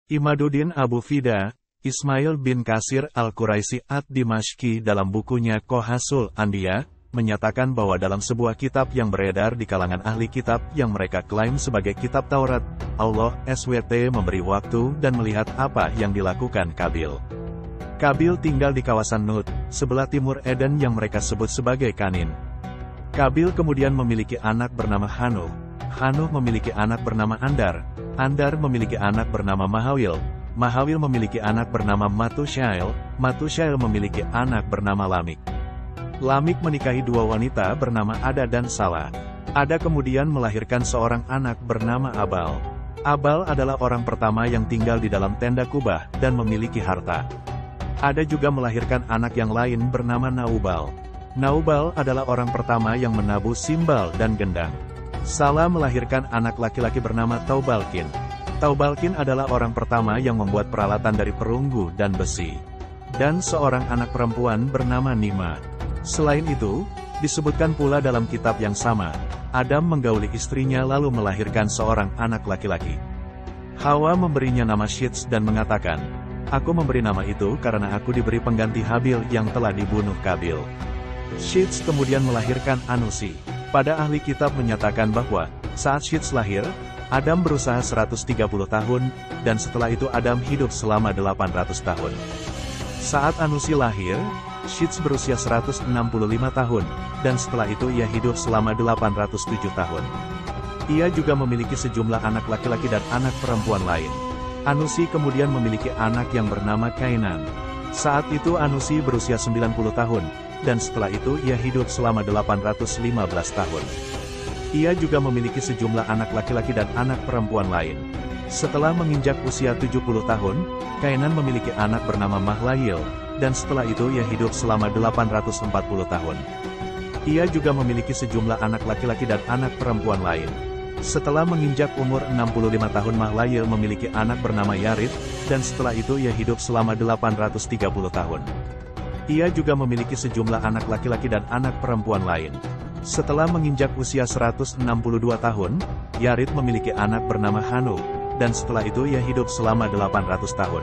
Imaduddin Abu Fida, Ismail bin Kasir Al-Quraisy Ad-Dimashqi dalam bukunya Qohasul Anbiya, menyatakan bahwa dalam sebuah kitab yang beredar di kalangan ahli kitab yang mereka klaim sebagai kitab Taurat, Allah SWT memberi waktu dan melihat apa yang dilakukan Qabil. Qabil tinggal di kawasan Nut, sebelah timur Eden yang mereka sebut sebagai Kanin. Qabil kemudian memiliki anak bernama Hanuh. Hanuh memiliki anak bernama Andar. Andar memiliki anak bernama Mahawil. Mahawil memiliki anak bernama Matusyail. Matusyail memiliki anak bernama Lamik. Lamik menikahi dua wanita bernama Ada dan Salah. Ada kemudian melahirkan seorang anak bernama Abal. Abal adalah orang pertama yang tinggal di dalam tenda kubah dan memiliki harta. Ada juga melahirkan anak yang lain bernama Naubal. Naubal adalah orang pertama yang menabuh simbal dan gendang. Salah melahirkan anak laki-laki bernama Taubalkin. Taubalkin adalah orang pertama yang membuat peralatan dari perunggu dan besi. Dan seorang anak perempuan bernama Nima. Selain itu, disebutkan pula dalam kitab yang sama, Adam menggauli istrinya lalu melahirkan seorang anak laki-laki. Hawa memberinya nama Syits dan mengatakan, "Aku memberi nama itu karena aku diberi pengganti Habil yang telah dibunuh Qabil." Syits kemudian melahirkan Anusi. Pada ahli kitab menyatakan bahwa, saat Syits lahir, Adam berusaha 130 tahun, dan setelah itu Adam hidup selama 800 tahun. Saat Anusi lahir, Syits berusia 165 tahun, dan setelah itu ia hidup selama 807 tahun. Ia juga memiliki sejumlah anak laki-laki dan anak perempuan lain. Anusi kemudian memiliki anak yang bernama Kainan. Saat itu Anusi berusia 90 tahun, dan setelah itu ia hidup selama 815 tahun. Ia juga memiliki sejumlah anak laki-laki dan anak perempuan lain. Setelah menginjak usia 70 tahun, Kainan memiliki anak bernama Mahlayil, dan setelah itu ia hidup selama 840 tahun. Ia juga memiliki sejumlah anak laki-laki dan anak perempuan lain. Setelah menginjak umur 65 tahun Mahlayil memiliki anak bernama Yarid, dan setelah itu ia hidup selama 830 tahun. Ia juga memiliki sejumlah anak laki-laki dan anak perempuan lain. Setelah menginjak usia 162 tahun, Yarid memiliki anak bernama Hanuh, dan setelah itu ia hidup selama 800 tahun.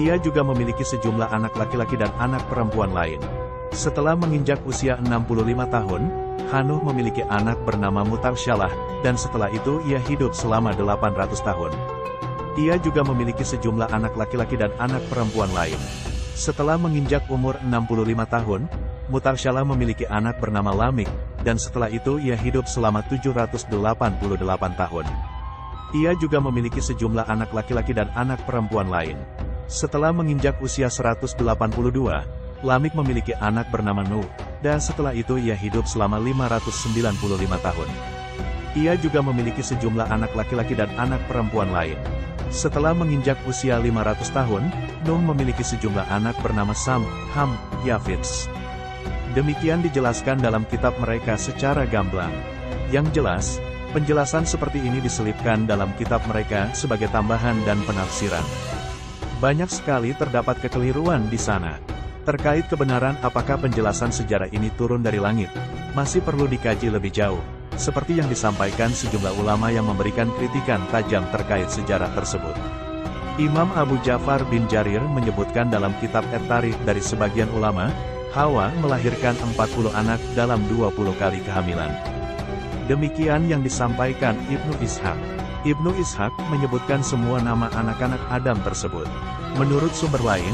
Ia juga memiliki sejumlah anak laki-laki dan anak perempuan lain. Setelah menginjak usia 65 tahun, Hanuh memiliki anak bernama Mutabsyalah, dan setelah itu ia hidup selama 800 tahun. Ia juga memiliki sejumlah anak laki-laki dan anak perempuan lain. Setelah menginjak umur 65 tahun, Mutabsyalah memiliki anak bernama Lamik, dan setelah itu ia hidup selama 788 tahun. Ia juga memiliki sejumlah anak laki-laki dan anak perempuan lain. Setelah menginjak usia 182, Lamik memiliki anak bernama Nuh, dan setelah itu ia hidup selama 595 tahun. Ia juga memiliki sejumlah anak laki-laki dan anak perempuan lain. Setelah menginjak usia 500 tahun, Nuh memiliki sejumlah anak bernama Sam, Ham, Yafits. Demikian dijelaskan dalam kitab mereka secara gamblang. Yang jelas, penjelasan seperti ini diselipkan dalam kitab mereka sebagai tambahan dan penafsiran. Banyak sekali terdapat kekeliruan di sana. Terkait kebenaran apakah penjelasan sejarah ini turun dari langit, masih perlu dikaji lebih jauh. Seperti yang disampaikan sejumlah ulama yang memberikan kritikan tajam terkait sejarah tersebut. Imam Abu Ja'far bin Jarir menyebutkan dalam kitab At-Tarikh dari sebagian ulama, Hawa melahirkan 40 anak dalam 20 kali kehamilan. Demikian yang disampaikan Ibnu Ishaq. Ibnu Ishaq menyebutkan semua nama anak-anak Adam tersebut. Menurut sumber lain,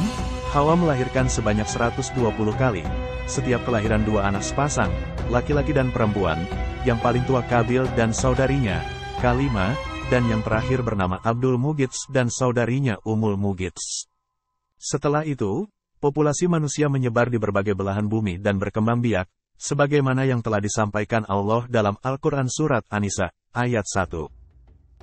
Hawa melahirkan sebanyak 120 kali. Setiap kelahiran dua anak sepasang, laki-laki dan perempuan, yang paling tua Qabil dan saudarinya, Kalima, dan yang terakhir bernama Abdul Mugits dan saudarinya Ummul Mugits. Setelah itu, populasi manusia menyebar di berbagai belahan bumi dan berkembang biak, sebagaimana yang telah disampaikan Allah dalam Al-Quran Surat An-Nisa, ayat 1.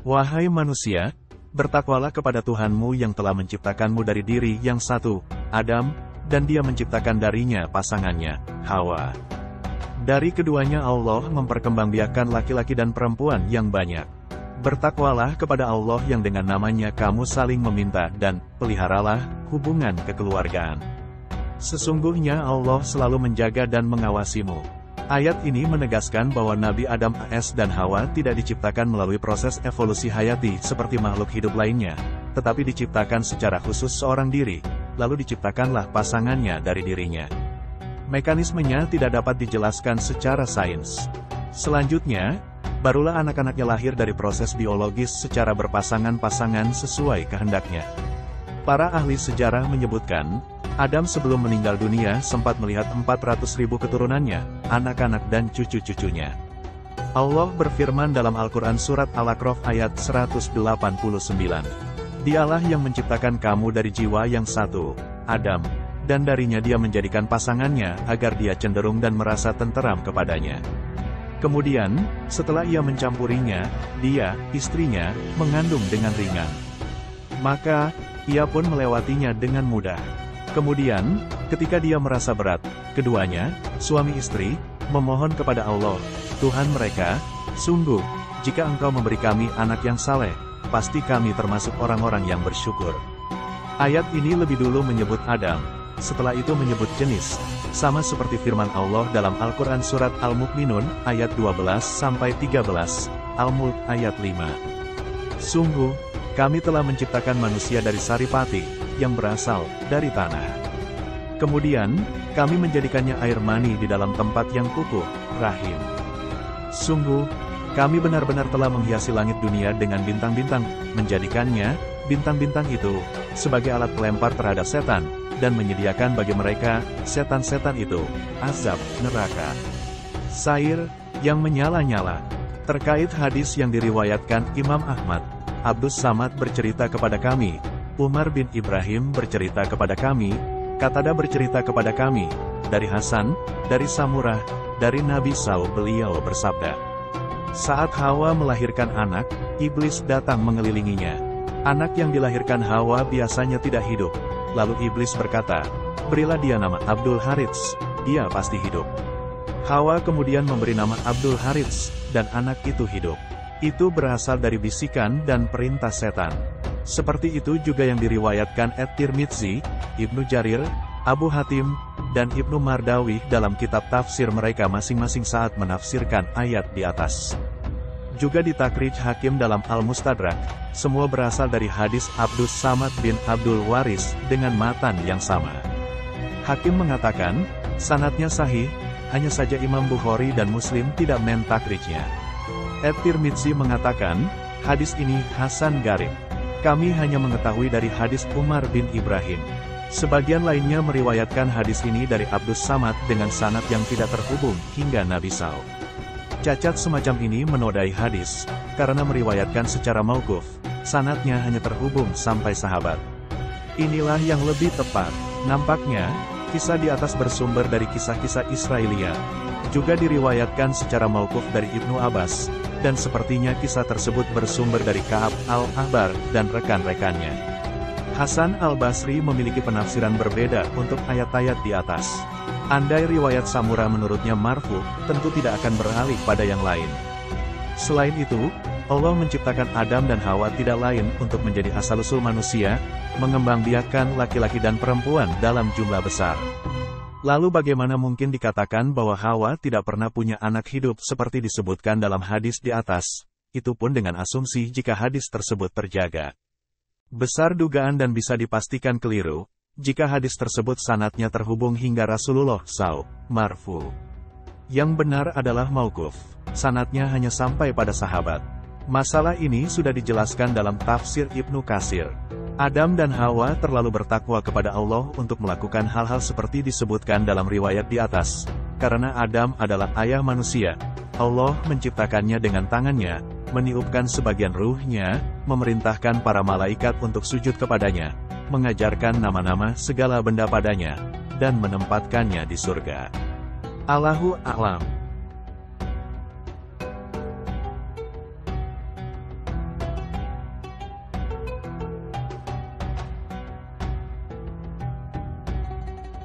Wahai manusia, bertakwalah kepada Tuhanmu yang telah menciptakanmu dari diri yang satu, Adam, dan dia menciptakan darinya pasangannya, Hawa. Dari keduanya Allah memperkembangbiakkan laki-laki dan perempuan yang banyak. Bertakwalah kepada Allah yang dengan namanya kamu saling meminta dan peliharalah hubungan kekeluargaan. Sesungguhnya Allah selalu menjaga dan mengawasimu. Ayat ini menegaskan bahwa Nabi Adam AS dan Hawa tidak diciptakan melalui proses evolusi hayati seperti makhluk hidup lainnya, tetapi diciptakan secara khusus seorang diri, lalu diciptakanlah pasangannya dari dirinya. Mekanismenya tidak dapat dijelaskan secara sains. Selanjutnya, barulah anak-anaknya lahir dari proses biologis secara berpasangan-pasangan sesuai kehendaknya. Para ahli sejarah menyebutkan, Adam sebelum meninggal dunia sempat melihat 400.000 keturunannya, anak-anak dan cucu-cucunya. Allah berfirman dalam Al-Quran Surat Al-A'raf ayat 189. Dialah yang menciptakan kamu dari jiwa yang satu, Adam, dan darinya dia menjadikan pasangannya agar dia cenderung dan merasa tenteram kepadanya. Kemudian, setelah ia mencampurinya, dia, istrinya, mengandung dengan ringan. Maka, ia pun melewatinya dengan mudah. Kemudian, ketika dia merasa berat, keduanya, suami istri, memohon kepada Allah, Tuhan mereka, sungguh, jika Engkau memberi kami anak yang saleh, pasti kami termasuk orang-orang yang bersyukur. Ayat ini lebih dulu menyebut Adam, setelah itu menyebut jenis, sama seperti firman Allah dalam Al-Quran Surat Al-Mu'minun, ayat 12-13, Al-Mulk ayat 5. Sungguh, kami telah menciptakan manusia dari saripati, yang berasal dari tanah. Kemudian, kami menjadikannya air mani di dalam tempat yang kukuh, rahim. Sungguh, kami benar-benar telah menghiasi langit dunia dengan bintang-bintang, menjadikannya, bintang-bintang itu, sebagai alat pelempar terhadap setan, dan menyediakan bagi mereka, setan-setan itu, azab neraka. Sair, yang menyala-nyala. Terkait hadis yang diriwayatkan Imam Ahmad, Abdus Samad bercerita kepada kami, Umar bin Ibrahim bercerita kepada kami, Qatada bercerita kepada kami, dari Hasan, dari Samurah, dari Nabi SAW beliau bersabda. Saat Hawa melahirkan anak, iblis datang mengelilinginya. Anak yang dilahirkan Hawa biasanya tidak hidup. Lalu iblis berkata, berilah dia nama Abdul Harits, dia pasti hidup. Hawa kemudian memberi nama Abdul Harits, dan anak itu hidup. Itu berasal dari bisikan dan perintah setan. Seperti itu juga yang diriwayatkan At-Tirmidzi, Ibnu Jarir, Abu Hatim, dan Ibnu Mardawi dalam kitab tafsir mereka masing-masing saat menafsirkan ayat di atas. Juga ditakrij Hakim dalam Al-Mustadrak, semua berasal dari hadis Abdus Samad bin Abdul Waris dengan matan yang sama. Hakim mengatakan, sanadnya sahih, hanya saja Imam Bukhari dan Muslim tidak mentakrijnya. At-Tirmidzi mengatakan, hadis ini Hasan Garib. Kami hanya mengetahui dari hadis Umar bin Ibrahim. Sebagian lainnya meriwayatkan hadis ini dari Abdus Samad dengan sanad yang tidak terhubung hingga Nabi SAW. Cacat semacam ini menodai hadis, karena meriwayatkan secara mauquf, sanadnya hanya terhubung sampai sahabat. Inilah yang lebih tepat. Nampaknya, kisah di atas bersumber dari kisah-kisah Israelia, juga diriwayatkan secara mauquf dari Ibnu Abbas, dan sepertinya kisah tersebut bersumber dari Ka'ab al-Ahbar dan rekan-rekannya. Hasan al-Basri memiliki penafsiran berbeda untuk ayat-ayat di atas. Andai riwayat Samurah menurutnya marfu, tentu tidak akan beralih pada yang lain. Selain itu, Allah menciptakan Adam dan Hawa tidak lain untuk menjadi asal-usul manusia, mengembangbiakkan laki-laki dan perempuan dalam jumlah besar. Lalu bagaimana mungkin dikatakan bahwa Hawa tidak pernah punya anak hidup seperti disebutkan dalam hadis di atas, itu pun dengan asumsi jika hadis tersebut terjaga. Besar dugaan dan bisa dipastikan keliru, jika hadis tersebut sanadnya terhubung hingga Rasulullah SAW, marfu. Yang benar adalah mauquf, sanadnya hanya sampai pada sahabat. Masalah ini sudah dijelaskan dalam tafsir Ibnu Katsir. Adam dan Hawa terlalu bertakwa kepada Allah untuk melakukan hal-hal seperti disebutkan dalam riwayat di atas. Karena Adam adalah ayah manusia, Allah menciptakannya dengan tangannya, meniupkan sebagian ruhnya, memerintahkan para malaikat untuk sujud kepadanya, mengajarkan nama-nama segala benda padanya, dan menempatkannya di surga. Allahu a'lam.